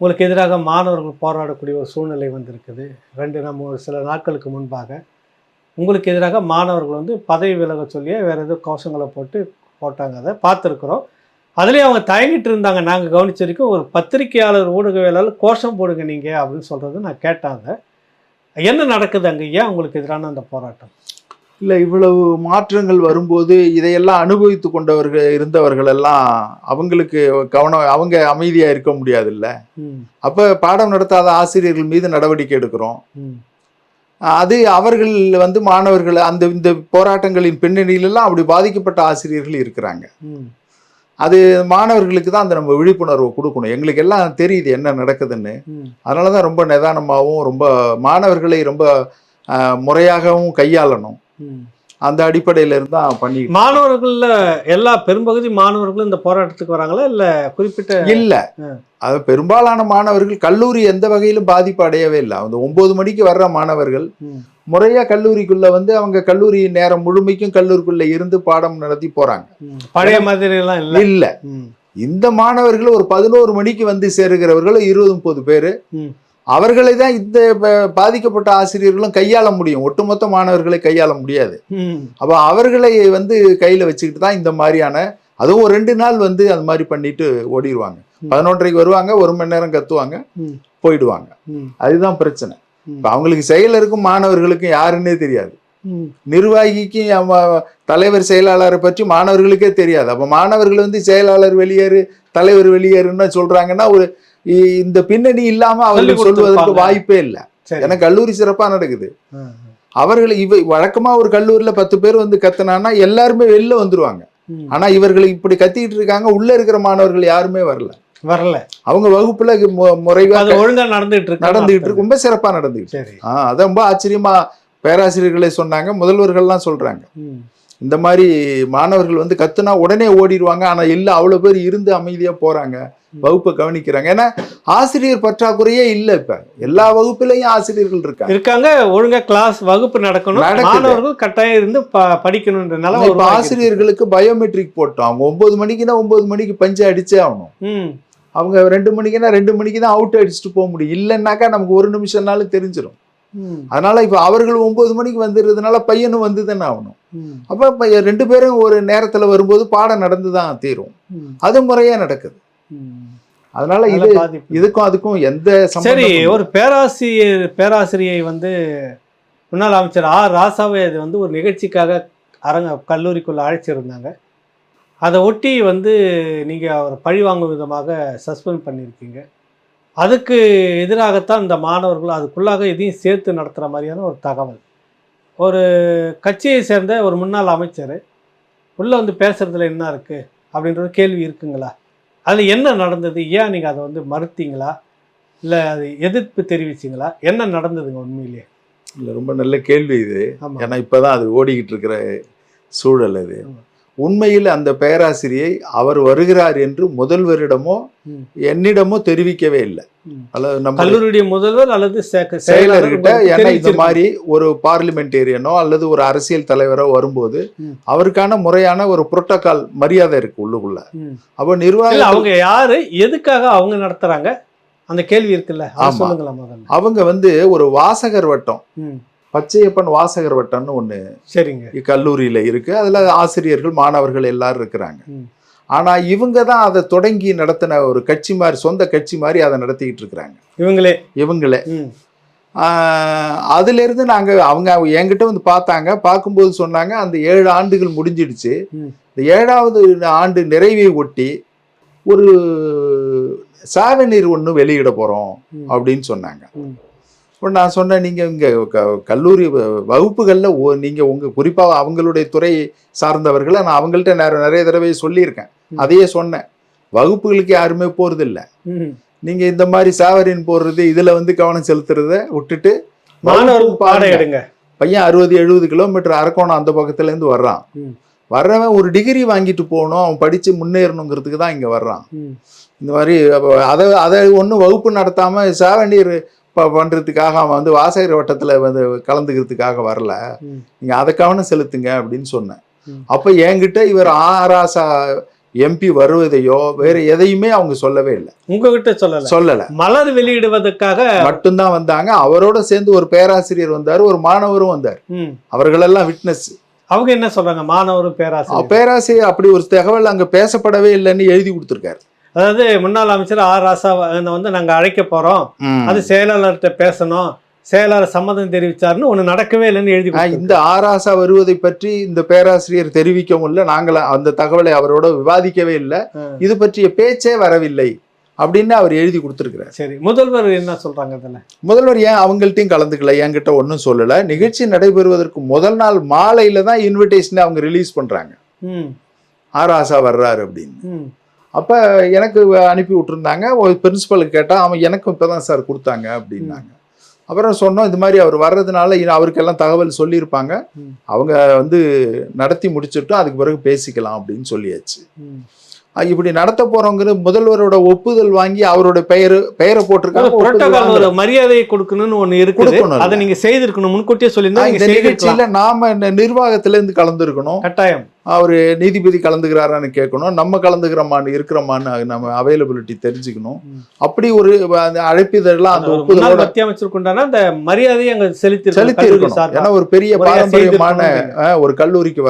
உங்களுக்கு எதிராக மாணவர்கள் போராடக்கூடிய ஒரு சூழ்நிலை வந்திருக்குது. நம்ம ஒரு சில நாட்களுக்கு முன்பாக உங்களுக்கு எதிராக மாணவர்கள் பதவி விலக சொல்லியே வேறு ஏதோ கோஷங்களை போட்டாங்க. அதை பார்த்துருக்குறோம். அதுலேயும் அவங்க தயங்கிட்டு இருந்தாங்க. நாங்கள் கவனிச்ச வரைக்கும் ஒரு பத்திரிகையாளர், ஊடகவியலாளர் கோஷம் போடுங்க நீங்கள் அப்படின்னு சொல்கிறது நான் கேட்டாங்க. என்ன நடக்குது அங்கே? ஏன் உங்களுக்கு எதிரான அந்த போராட்டம்? இல்லை, இவ்வளவு மாற்றங்கள் வரும்போது இதையெல்லாம் அனுபவித்து இருந்தவர்கள் எல்லாம் அவங்களுக்கு அவங்க அமைதியாக இருக்க முடியாது இல்லை. அப்போ பாடம் நடத்தாத ஆசிரியர்கள் மீது நடவடிக்கை எடுக்கிறோம். அது அவர்கள் மாணவர்கள் இந்த போராட்டங்களின் பின்னணியிலெல்லாம் அப்படி பாதிக்கப்பட்ட ஆசிரியர்கள் இருக்கிறாங்க. அது மாணவர்களுக்கு தான் அந்த நம்ம விழிப்புணர்வை கொடுக்கணும். எங்களுக்கு எல்லாம் தெரியுது என்ன நடக்குதுன்னு. அதனால தான் ரொம்ப நிதானமாகவும் ரொம்ப மாணவர்களை ரொம்ப முறையாகவும் கையாளணும். அந்த அடிப்படையில இருந்தா பண்ணி மாணவர்கள்ல எல்லா பெரும்பகுதி மாணவர்களும் இந்த போராட்டத்துக்கு வராங்களா இல்ல குறிப்பிட்ட? இல்ல, அது பெரும்பாலான மாணவர்கள் கல்லூரி எந்த வகையிலும் பாதிப்பு அடையவே இல்லை. அந்த 9 மணிக்கு வர்ற மாணவர்கள் முறையா கல்லூரிக்குள்ள அவங்க கல்லூரி நேரம் முழுமைக்கும் கல்லூரிக்குள்ள இருந்து பாடம் நடத்தி போறாங்க. பழைய மாதிரி எல்லாம் இல்ல. இந்த மாணவர்கள் ஒரு 11 மணிக்கு சேருகிறவர்கள் 20-30 பேரு. அவர்களை தான் இந்த பாதிக்கப்பட்ட ஆசிரியர்களும் கையாள முடியும். ஒட்டுமொத்த மாணவர்களை கையாள முடியாது. அப்ப அவர்களை கையில வச்சுக்கிட்டு தான் இந்த மாதிரியான, அதுவும் ஒரு 2 நாள் அது மாதிரி பண்ணிட்டு ஓடிடுவாங்க. 11:30 வருவாங்க, 1 மணி நேரம் கத்துவாங்க, போயிடுவாங்க. அதுதான் பிரச்சனை. இப்ப அவங்களுக்கு செயலருக்கும் மாணவர்களுக்கும் யாருன்னே தெரியாது. நிர்வாகிக்கும் தலைவர் செயலாளரை பற்றி மாணவர்களுக்கே தெரியாது. அப்ப மாணவர்கள் செயலாளர் வெளியேறு, தலைவர் வெளியேறுன்னு சொல்றாங்கன்னா இந்த பின்னணி இல்லாம அவர்கள் சொல்வதற்கு வாய்ப்பே இல்லை. ஏன்னா கல்லூரி சிறப்பா நடக்குது. அவர்கள் வழக்கமா ஒரு கல்லூரியில 10 பேர் கத்துனான்னா எல்லாருமே வெளில வந்துருவாங்க. ஆனா இவர்கள் இப்படி கத்திக்கிட்டு இருக்காங்க. உள்ள இருக்கிற மாணவர்கள் யாருமே வரல. அவங்க வகுப்புல முறையா ஒழுங்கா நடந்துட்டு இருக்கு. ரொம்ப சிறப்பா நடந்துட்டு. அதான் ரொம்ப ஆச்சரியமா பேராசிரியர்களே சொன்னாங்க, முதல்வர்கள்லாம் சொல்றாங்க. இந்த மாதிரி மாணவர்கள் கத்துனா உடனே ஓடிடுவாங்க. ஆனா இல்ல, அவ்வளவு பேர் இருந்து அமைதியா போறாங்க, வகுப்பை கவனிக்கிறாங்க. ஏன்னா ஆசிரியர் பற்றாக்குறையே இல்ல. இப்ப எல்லா வகுப்புலயும் ஆசிரியர்கள் இருக்காங்க. ஒழுங்கா கிளாஸ் வகுப்பு நடக்கணும், மாணவர்கள் கட்டாயம் இருந்து படிக்கணும்ன்றனால இப்ப ஆசிரியர்களுக்கு பயோமெட்ரிக் போட்டோம். அவங்க 9 மணிக்குன்னா 9 மணிக்கு பஞ்சு அடிச்சே ஆகணும். அவங்க 2 மணிக்குன்னா 2 மணிக்கு தான் அவுட் அடிச்சுட்டு போக முடியும். இல்லைன்னாக்கா நமக்கு 1 நிமிஷம்னாலும் தெரிஞ்சிடும். அதனால இப்ப அவர்கள் 9 மணிக்கு வந்துடுறதுனால பையனும் வந்துதானே ஆகணும். அப்ப 2 பேரும் ஒரு நேரத்துல வரும்போது பாடம் நடந்துதான் தீரும். அது முறையா நடக்குது. அதனால இதுக்கும் அதுக்கும் எந்த சரி. ஒரு பேராசிரியை முன்னாள் அமைச்சர் ஆர் ராசாவை அது ஒரு நிகழ்ச்சிக்காக கல்லூரிக்குள்ள அழைச்சிருந்தாங்க. அதை ஒட்டி நீங்கள் அவரை பழிவாங்கும் விதமாக சஸ்பெண்ட் பண்ணியிருக்கீங்க. அதுக்கு எதிராகத்தான் இந்த மாணவர்கள் அதுக்குள்ளாக இதையும் சேர்த்து நடத்துகிற மாதிரியான ஒரு தகவல். ஒரு கட்சியை சேர்ந்த ஒரு முன்னாள் அமைச்சர் உள்ளே பேசுகிறதுல என்ன இருக்குது அப்படின்ற ஒரு கேள்வி இருக்குங்களா? அதில் என்ன நடந்தது? ஏன் நீங்கள் அதை வந்து மறுத்தீங்களா, இல்லை அது எதிர்ப்பு தெரிவிச்சிங்களா? என்ன நடந்ததுங்க உண்மையிலேயே? இல்லை, ரொம்ப நல்ல கேள்வி இது. ஆமாம். ஏன்னா இப்போ தான் அது ஓடிக்கிட்டு இருக்கிற சூழல் அது. உண்மையில் அந்த பேராசிரியை அவர் வருகிறார் என்று முதல்வரிடமோ என்னிடமோ தெரிவிக்கவே இல்லை. அல்லது நம்ம கல்லூரியுடைய முதல்வர் அல்லது செயலர்கிட்ட, ஏன்னா இந்த மாதிரி ஒரு பார்லிமெண்டேரியனோ அல்லது ஒரு அரசியல் தலைவரோ வரும்போது அவருக்கான முறையான ஒரு புரோட்டோகால் மரியாதை இருக்கு உள்ளுக்குள்ள. அப்போ நிர்வாகம் அவங்க யாரு, எதுக்காக அவங்க நடத்துறாங்க, அந்த கேள்வி இருக்குல்ல, சொல்லுங்களா முதல்ல. அவங்க வந்து ஒரு வாசகர் வட்டம், பச்சையப்பன் வாசகர் வட்டம்னு ஒன்று சரிங்க கல்லூரியில் இருக்கு. அதில் ஆசிரியர்கள் மாணவர்கள் எல்லாரும் இருக்கிறாங்க. ஆனால் இவங்க தான் அதை தொடங்கி நடத்தின ஒரு கட்சி மாதிரி, சொந்த கட்சி மாதிரி அதை நடத்திக்கிட்டு இருக்கிறாங்க இவங்களே. அதுலேருந்து அவங்க என்கிட்ட வந்து பார்த்தாங்க. பார்க்கும்போது சொன்னாங்க, அந்த 7 ஆண்டுகள் முடிஞ்சிடுச்சு, இந்த 7வது ஆண்டு நிறைவை ஒட்டி ஒரு சாவநீர் ஒன்று வெளியிட போகிறோம் அப்படின்னு சொன்னாங்க. இப்போ நான் சொன்னேன், நீங்கள் இங்கே கல்லூரி வகுப்புகளில் நீங்கள் உங்கள் குறிப்பாக அவங்களுடைய துறை சார்ந்தவர்களை நான் அவங்கள்ட்ட நிறைய தடவை சொல்லியிருக்கேன். அதையே சொன்னேன், வகுப்புகளுக்கு யாருமே போகிறதில்ல, நீங்கள் இந்த மாதிரி சாவரின் போடுறது இதில் வந்து கவனம் செலுத்துறத விட்டுட்டு மாணவர்கள் பாடம் எடுங்க. பையன் 60-70 கிலோமீட்டர் அரக்கோணம் அந்த பக்கத்துலேருந்து வர்றவன் ஒரு டிகிரி வாங்கிட்டு போகணும், அவன் படித்து முன்னேறணுங்கிறதுக்கு தான் இங்கே வர்றான். இந்த மாதிரி அதை ஒன்றும் வகுப்பு நடத்தாமல் சாவநீர் பண்ணுறதுக்காக அவன் வந்து வாசகர் வட்டத்தில் வந்து கலந்துக்கிறதுக்காக வரல, நீங்கள் அதை கவனம் செலுத்துங்க அப்படின்னு சொன்னேன். அப்போ என்கிட்ட இவர் ஆராசா எம்பி வருவதையோ வேற எதையுமே அவங்க சொல்லவே இல்லை. உங்ககிட்ட சொல்லலை. மலர் வெளியிடுவதற்காக மட்டும்தான் வந்தாங்க. அவரோட சேர்ந்து ஒரு பேராசிரியர் வந்தார், ஒரு மாணவரும் வந்தார். அவர்களெல்லாம் விட்னஸ். அவங்க என்ன சொல்றாங்க? மாணவரும் பேராசிரியர் அப்படி ஒரு தகவல் அங்கே பேசப்படவே இல்லைன்னு எழுதி கொடுத்துருக்காரு. அதாவது முன்னாள் அமைச்சர் ஆர் ராசா வந்து நாங்கள் அழைக்க போறோம், அது செயலாளர்கிட்ட பேசணும், செயலாளர் சம்மதம் தெரிவிச்சாருன்னு ஒன்று நடக்கவே இல்லைன்னு எழுதி. இந்த ஆர் ராசா வருவதை பற்றி இந்த பேராசிரியர் தெரிவிக்கவும் இல்லை, நாங்கள் அந்த தகவலை அவரோட விவாதிக்கவே இல்லை, இது பற்றிய பேச்சே வரவில்லை அப்படின்னு அவர் எழுதி கொடுத்துருக்கிறார். சரி, முதல்வர் என்ன சொல்றாங்க? அதில் முதல்வர் ஏன் அவங்கள்ட்டையும் கலந்துக்கல, என்கிட்ட ஒன்றும் சொல்லலை. நிகழ்ச்சி நடைபெறுவதற்கு முதல் நாள் மாலையில தான் இன்விடேஷனை அவங்க ரிலீஸ் பண்றாங்க, ஆர் ராசா வர்றாரு அப்படின்னு. அப்போ எனக்கு அனுப்பி விட்டுருந்தாங்க. ஒரு பிரின்சிபலுக்கு கேட்டால் அவன் எனக்கும் இப்போ தான் சார் கொடுத்தாங்க அப்படின்னாங்க. அப்புறம் சொன்னோம், இது மாதிரி அவர் வர்றதுனால அவருக்கெல்லாம் தகவல் சொல்லியிருப்பாங்க, அவங்க வந்து நடத்தி முடிச்சுட்டோம், அதுக்கு பிறகு பேசிக்கலாம் அப்படின்னு சொல்லியாச்சு. இப்படி நடத்த போறோங்கிற முதல்வரோட ஒப்புதல் வாங்கி அவரோட பெயரை போட்டிருக்காங்க. மரியாதையை கொடுக்கணும்னு ஒண்ணு இருக்கு, அதை நீங்க செய்திருக்கணும், முன்கூட்டியே சொல்லியிருந்தா. இந்த நிகழ்ச்சியில நாம நிர்வாகத்துல இருந்து கலந்துருக்கணும், கட்டாயம். அவரு நீதிபதி கலந்துக்கிறாரான்னு கேட்கணும், நம்ம கலந்துக்கிறோமான்னு இருக்கிறோமான்னு நம்ம அவைலபிலிட்டி தெரிஞ்சுக்கணும். அப்படி ஒரு அழைப்பிதழ்லாம் அந்த ஒப்புதல் மத்திய அமைச்சருக்குண்டான அந்த மரியாதையை அங்க செலுத்தி இருக்கணும். ஏன்னா ஒரு பெரிய பாரம்பரியமான ஒரு கல்லூரிக்கு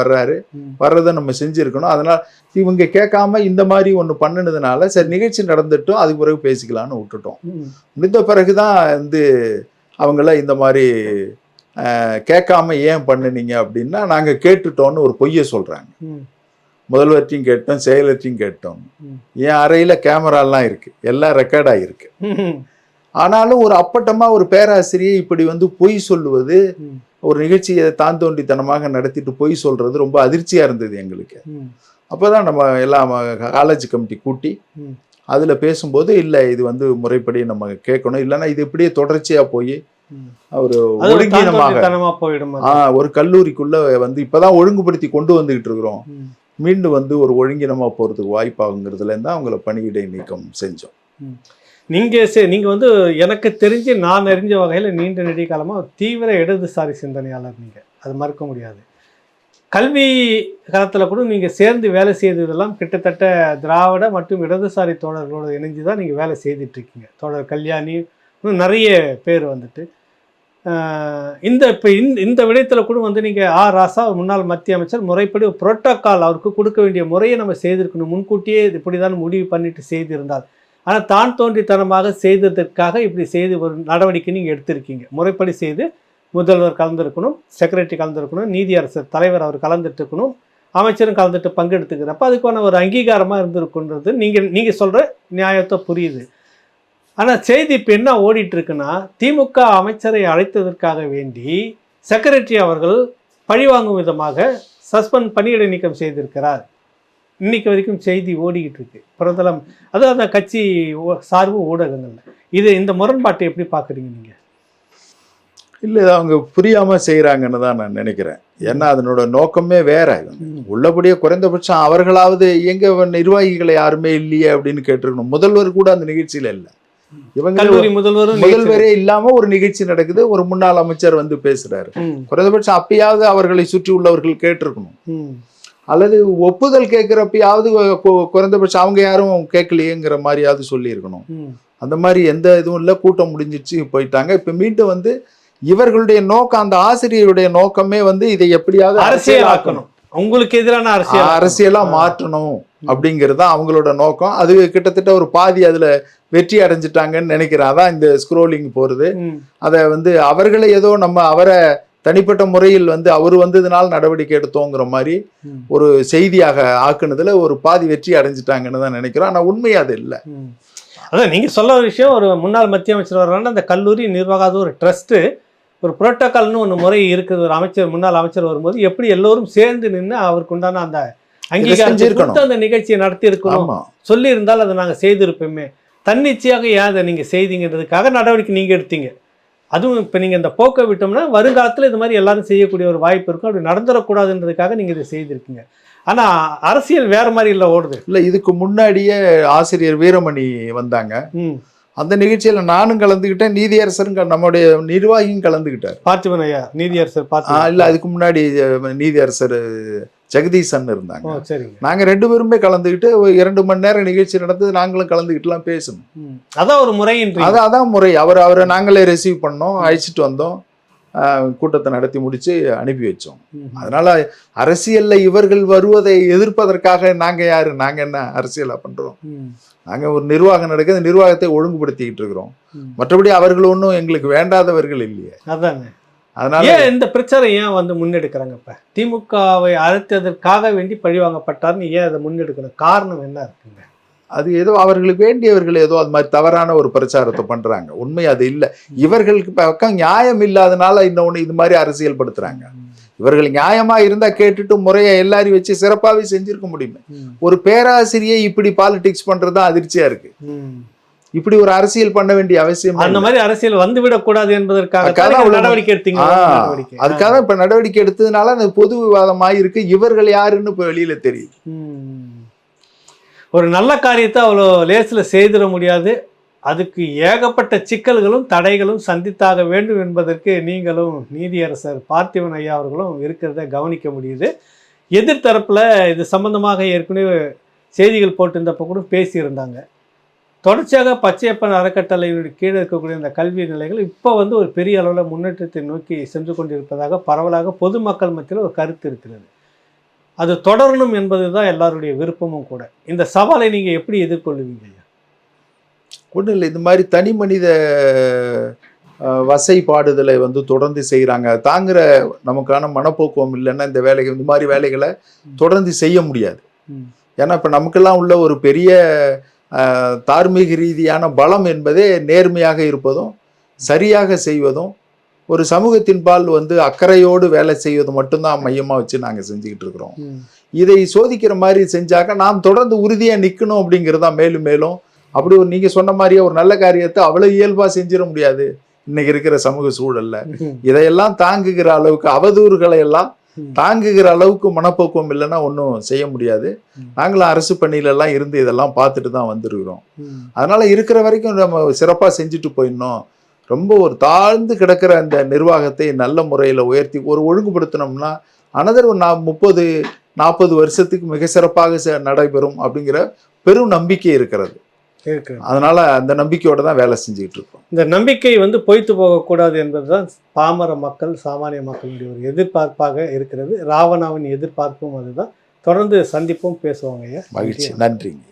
வர்றதை நம்ம செஞ்சிருக்கணும். அதனால இவங்க கேட்காம இந்த மாதிரி ஒன்று பண்ணினதுனால சரி நிகழ்ச்சி நடந்துட்டோம், அதுக்கு பிறகு பேசிக்கலான்னு விட்டுட்டோம். முடிந்த பிறகுதான் வந்து அவங்கள இந்த மாதிரி கேட்காம ஏன் பண்ணுனீங்க அப்படின்னா, நாங்கள் கேட்டுட்டோன்னு ஒரு பொய்யை சொல்றாங்க. முதல்வர்ட்டையும் கேட்டோம், செயலர்ட்டையும் கேட்டோம். என் அறையில கேமராலாம் இருக்கு, எல்லாம் ரெக்கார்ட் ஆகிருக்கு. ஆனாலும் ஒரு அப்பட்டமா ஒரு பேராசிரியை இப்படி வந்து பொய் சொல்லுவது, ஒரு நிகழ்ச்சியை தாந்தோண்டித்தனமாக நடத்திட்டு பொய் சொல்றது ரொம்ப அதிர்ச்சியா இருந்தது எங்களுக்கு. அப்போதான் நம்ம எல்லாம் காலேஜ் கமிட்டி கூட்டி அதில் பேசும்போது, இல்லை இது வந்து முறைப்படி நம்ம கேட்கணும், இல்லைன்னா இது இப்படியே தொடர்ச்சியாக போய் ஒரு ஒழுங்கீனமாக போயிடும். ஒரு கல்லூரிக்குள்ள வந்து இப்போதான் ஒழுங்குபடுத்தி கொண்டு வந்துகிட்டு இருக்கிறோம், மீண்டும் வந்து ஒரு ஒழுங்கினமாக போகிறதுக்கு வாய்ப்பாகுங்கிறதுல இருந்தால் அவங்கள பணியிடை நீக்கம் செஞ்சோம். நீங்க வந்து எனக்கு தெரிஞ்சு நான் அறிஞ்ச வகையில் நீண்ட நெடிய காலமாக தீவிர இடதுசாரி சிந்தனையாளர், நீங்கள் அது மறுக்க முடியாது. கல்வி காலத்தில் கூட நீங்கள் சேர்ந்து வேலை செய்ததெல்லாம் கிட்டத்தட்ட திராவிட மற்றும் இடதுசாரி தோழர்களோடு இணைஞ்சு தான் நீங்கள் வேலை செய்துட்ருக்கீங்க. தோழர் கல்யாணி, இன்னும் நிறைய பேர் வந்துட்டு இந்த விடயத்தில் கூட வந்து நீங்கள் ஆர் ராசா முன்னாள் மத்திய அமைச்சர் முறைப்படி புரோட்டோக்கால் அவருக்கு கொடுக்க வேண்டிய முறையை நம்ம செய்திருக்கணும், முன்கூட்டியே இப்படி தான் முடிவு பண்ணிட்டு செய்திருந்தால். ஆனால் தான் தோன்றித்தனமாக செய்ததற்காக இப்படி செய்து ஒரு நடவடிக்கை நீங்கள் எடுத்திருக்கீங்க. முறைப்படி செய்து முதல்வர் கலந்துருக்கணும், செக்ரட்டரி கலந்துருக்கணும், நீதியரசர் தலைவர் அவர் கலந்துட்டு இருக்கணும், அமைச்சரும் கலந்துட்டு பங்கெடுத்துக்கிறப்ப அதுக்கான ஒரு அங்கீகாரமாக இருந்திருக்குன்றது நீங்கள் சொல்கிற நியாயத்தை புரியுது. ஆனால் செய்தி இப்போ என்ன ஓடிட்டுருக்குன்னா, திமுக அமைச்சரை அழைத்ததற்காக வேண்டி செக்ரட்டரி அவர்கள் பழிவாங்கும் விதமாக பணியிடை நீக்கம் செய்திருக்கிறார். இன்னைக்கு வரைக்கும் செய்தி ஓடிக்கிட்டு இருக்கு பிரதலம், அது அந்த கட்சி சார்பு ஊடகங்கள்ல. இந்த முரண்பாட்டை எப்படி பார்க்குறீங்க நீங்கள்? இல்லை, அவங்க புரியாமல் செய்கிறாங்கன்னு தான் நான் நினைக்கிறேன். ஏன்னா அதனோட நோக்கமே வேற. உள்ளபடியே குறைந்தபட்சம் அவர்களாவது எங்க நிர்வாகிகளை யாருமே இல்லையே அப்படின்னு கேட்டிருக்கணும். முதல்வர் கூட அந்த நிகழ்ச்சியில இல்லை. இவங்க முதல்வரே இல்லாம ஒரு நிகழ்ச்சி நடக்குது, ஒரு முன்னாள் அமைச்சர் வந்து பேசுறாரு. குறைந்தபட்சம் அப்பயாவது அவர்களை சுற்றி உள்ளவர்கள் கேட்டிருக்கணும். அல்லது ஒப்புதல் கேட்கிறப்பயாவது குறைந்தபட்சம் அவங்க யாரும் கேட்கலையேங்கிற மாதிரியாவது சொல்லியிருக்கணும். அந்த மாதிரி எந்த இதுவும் இல்லை. கூட்டம் முடிஞ்சிச்சு, போயிட்டாங்க. இப்ப மீண்டும் வந்து இவர்களுடைய நோக்கம், அந்த ஆசிரியருடைய நோக்கமே வந்து இதை எப்படியாவது அரசியலாக்கணும், உங்களுக்கு எதிரான அரசியலா மாற்றணும் அப்படிங்கிறது தான் அவங்களோட நோக்கம். அது கிட்டத்தட்ட ஒரு பாதி அதுல வெற்றி அடைஞ்சிட்டாங்கன்னு நினைக்கிறேன். அதான் இந்த ஸ்க்ரோலிங் போறது. அதை வந்து அவர்களை ஏதோ நம்ம அவரை தனிப்பட்ட முறையில் வந்து அவர் வந்ததுனால நடவடிக்கை எடுத்தோங்கிற மாதிரி ஒரு செய்தியாக ஆக்குனதுல ஒரு பாதி வெற்றி அடைஞ்சிட்டாங்கன்னு தான் நினைக்கிறோம். ஆனா உண்மை அது இல்லை. அதான் நீங்க சொல்ல ஒரு விஷயம், ஒரு முன்னாள் மத்திய அமைச்சர் வர்றாங்க, அந்த கல்லூரி நிர்வாக ஒரு ட்ரஸ்ட், ஒரு புரோட்டோக்கால்னு ஒன்று முறை இருக்குது. ஒரு அமைச்சர், முன்னாள் அமைச்சர் வரும்போது எப்படி எல்லோரும் சேர்ந்து நின்று அவருக்கு உண்டான அந்த அங்கீகாரம் அந்த நிகழ்ச்சியை நடத்தி இருக்கணும் சொல்லி இருந்தால் அதை நாங்கள் செய்திருப்போமே. தன்னிச்சையாக ஏன் அதை நீங்கள் செய்தீங்கிறதுக்காக நடவடிக்கை நீங்கள் எடுத்தீங்க. அதுவும் இப்போ நீங்கள் இந்த போக்கை விட்டோம்னா வருங்காலத்தில் இது மாதிரி எல்லாரும் செய்யக்கூடிய ஒரு வாய்ப்பு இருக்கும். அப்படி நடந்துடக்கூடாதுன்றதுக்காக நீங்கள் இதை செய்திருக்கீங்க. ஆனால் அரசியல் வேற மாதிரி இல்லை ஓடுது. இல்லை, இதுக்கு முன்னாடியே ஆசிரியர் வீரமணி வந்தாங்க. அந்த நிகழ்ச்சியில நானும் கலந்துக்கிட்டேன், நீதியரசரும் நம்முடைய நிர்வாகியும் கலந்துக்கிட்டார். பார்த்திபன் ஐயா நீதியரசர் இல்லை, அதுக்கு முன்னாடி நீதியரசர் ஜெகதீசன் இருந்தாங்க. நாங்க 2 பேருமே கலந்துக்கிட்டு 2 மணி நேரம் நிகழ்ச்சி நடந்தது. நாங்களும் கலந்துக்கிட்டுலாம் பேசணும். அதான் ஒரு முறை. அதான் முறை. அவரை நாங்களே ரிசீவ் பண்ணோம், அழைச்சிட்டு வந்தோம், கூட்டத்தை நடத்தி முடிச்சு அனுப்பி வச்சோம். அதனால அரசியல்ல இவர்கள் வருவதை எதிர்ப்பதற்காக நாங்க யாரு? நாங்க என்ன அரசியலா பண்றோம்? நாங்க ஒரு நிர்வாகம் நடக்குது, நிர்வாகத்தை ஒழுங்குபடுத்திக்கிட்டு இருக்கிறோம். மற்றபடி அவர்கள் ஒன்றும் எங்களுக்கு வேண்டாதவர்கள் இல்லையே. அதாங்க. அதனால இந்த பிரச்சனை ஏன் வந்து முன்னெடுக்கிறாங்க? இப்ப திமுகவை அழைத்ததற்காக வேண்டி பழிவாங்கப்பட்டார்னு ஏன் அதை முன்னெடுக்கணும்? காரணம் என்ன இருக்குங்க? அது ஏதோ அவர்களுக்கு வேண்டியவர்கள் ஏதோ அது மாதிரி தவறான ஒரு பிரச்சாரத்தை பண்றாங்க. உண்மை அது இல்லை. இவர்களுக்கு பக்கம் நியாயம் இல்லாதனால இன்னொன்று இது மாதிரி அரசியல் படுத்துறாங்க. இவர்கள் நியாயமா இருந்தா கேட்டுட்டு முறையை எல்லாரையும் வச்சு சிறப்பாகவே செஞ்சிருக்க முடியுமே. ஒரு பேராசிரியை இப்படி பாலிடிக்ஸ் பண்றதுதான் அதிர்ச்சியா இருக்கு. இப்படி ஒரு அரசியல் பண்ண வேண்டிய அவசியம், அந்த மாதிரி அரசியல் வந்து விடக்கூடாது என்பதற்காக நடவடிக்கை எடுத்தீங்க. அதுக்காக இப்ப நடவடிக்கை எடுத்ததுனால அந்த பொது விவாதமாக இருக்கு. இவர்கள் யாருன்னு இப்ப வெளியில தெரியுது. ஒரு நல்ல காரியத்தை அவ்வளோ லேசில் செய்திட முடியாது. அதுக்கு ஏகப்பட்ட சிக்கல்களும் தடைகளும் சந்தித்தாக வேண்டும் என்பதற்கு நீங்களும் நீதியரசர் பார்த்திபன் ஐயா அவர்களும் இருக்கிறத கவனிக்க முடியுது. எதிர்த்தரப்பில் இது சம்பந்தமாக ஏற்கனவே செய்திகள் போட்டிருந்தப்போ கூட பேசியிருந்தாங்க. தொடர்ச்சியாக பச்சையப்பன் அறக்கட்டளையினுடைய கீழே இருக்கக்கூடிய இந்த கல்வி நிலைகள் இப்போ வந்து ஒரு பெரிய அளவில் முன்னேற்றத்தை நோக்கி சென்று கொண்டிருப்பதாக பரவலாக பொதுமக்கள் மத்தியில் ஒரு கருத்து இருக்கிறது. அது தொடரணும் என்பது தான் எல்லாருடைய விருப்பமும் கூட. இந்த சவாலை நீங்கள் எப்படி எதிர்கொள்ளுவீங்க? ஒன்றும் இல்லை, இது மாதிரி தனி மனித வசைப்பாடுதலை வந்து தொடர்ந்து செய்கிறாங்க. தாங்குற நமக்கான மனப்போக்குவம் இல்லைன்னா இந்த வேலைகள், இந்த மாதிரி வேலைகளை தொடர்ந்து செய்ய முடியாது. ஏன்னா இப்போ நமக்கெல்லாம் உள்ள ஒரு பெரிய தார்மீக ரீதியான பலம் என்பதே நேர்மையாக இருப்பதும் சரியாக செய்வதும் ஒரு சமூகத்தின் பால் வந்து அக்கறையோடு வேலை செய்வது மட்டும்தான் மையமாக வச்சு நாங்கள் செஞ்சுக்கிட்டு இருக்கிறோம். இதை சோதிக்கிற மாதிரி செஞ்சாக்க நாம் தொடர்ந்து உறுதியாக நிற்கணும் அப்படிங்கிறதா மேலும் மேலும். அப்படி ஒரு நீங்கள் சொன்ன மாதிரியே ஒரு நல்ல காரியத்தை அவ்வளோ இயல்பாக செஞ்சிட முடியாது இன்னைக்கு இருக்கிற சமூக சூழல்ல. இதையெல்லாம் தாங்குகிற அளவுக்கு, அவதூறுகளை எல்லாம் தாங்குகிற அளவுக்கு மனப்போக்குவம் இல்லைன்னா ஒன்றும் செய்ய முடியாது. நாங்களும் அரசு பணியிலெல்லாம் இருந்து இதெல்லாம் பார்த்துட்டு தான் வந்துருக்கிறோம். அதனால இருக்கிற வரைக்கும் நம்ம சிறப்பாக செஞ்சுட்டு போயிடணும். ரொம்ப ஒரு தாழ்ந்து கிடக்கிற அந்த நிர்வாகத்தை நல்ல முறையில் உயர்த்தி ஒரு ஒழுங்குபடுத்தினோம்னா அனதர் 30-40 வருஷத்துக்கு மிக சிறப்பாக நடைபெறும் அப்படிங்கிற பெரும் நம்பிக்கை இருக்கிறது. அதனால அந்த நம்பிக்கையோட தான் வேலை செஞ்சுக்கிட்டு இருக்கோம். இந்த நம்பிக்கை வந்து பொய்த்து போகக்கூடாது என்பதுதான் பாமர மக்கள், சாமானிய மக்களுடைய ஒரு எதிர்பார்ப்பாக இருக்கிறது. ராவணாவின் எதிர்பார்ப்பும் அதுதான். தொடர்ந்து சந்திப்போம், பேசுவாங்க. மகிழ்ச்சி, நன்றிங்க.